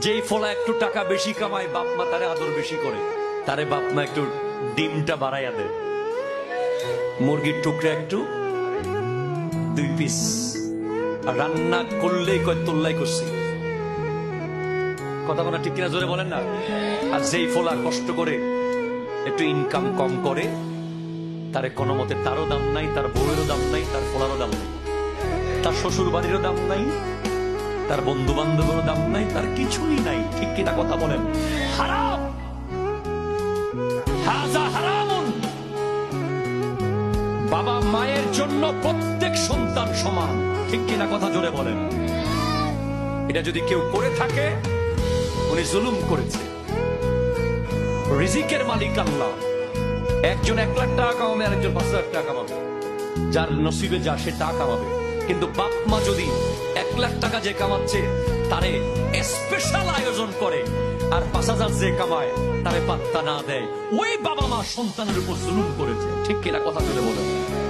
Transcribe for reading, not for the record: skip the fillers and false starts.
যেই ফলা একটু টাকা বেশি কামায়, বাপ মা তারে আদর বেশি করে, তারে বাপ মা একটু ডিমটা বাড়াইয়া দেয়, মুরগির টুকরা একটু 2 পিস, আর রান্না করলেই কয় তোল্লাই করছি। কথা বলা ঠিক কিনা জোরে বলেন না? আর যেই ফলা কষ্ট করে একটু ইনকাম কম করে, তারে কোনো মতে তারও দাম নাই, তার বউয়েরও দাম নাই, তার ফলারও দাম নাই, তার শ্বশুর বাড়িরও দাম নাই, তার বন্ধু বান্ধবেরও দাম নাই, তার কিছুই নাই। ঠিক কিনা কথা বলেন? হারাম, হাযা হারামুন। বাবা মায়ের জন্য প্রত্যেক সন্তান সমান। ঠিক কিনা কথা জোরে বলেন? এটা যদি কেউ করে থাকে, উনি জুলুম করেছে। রিজিকের মালিক আল্লাহ। একজন 1 লাখ টাকা কামাবে, আর একজন 5 লাখ টাকা কামাবে। যার নসিবে যা সে টাকা কামাবে। কিন্তু বাপ মা যদি 1 লাখ টাকা যে কামাচ্ছে তারে স্পেশাল আয়োজন করে, আর 5,000 যে কামায় তারে পাত্তা না দেয়, ওই বাবা মা সন্তানের উপর জুলুম করেছে। ঠিক কিনা কথা বলে বলেন?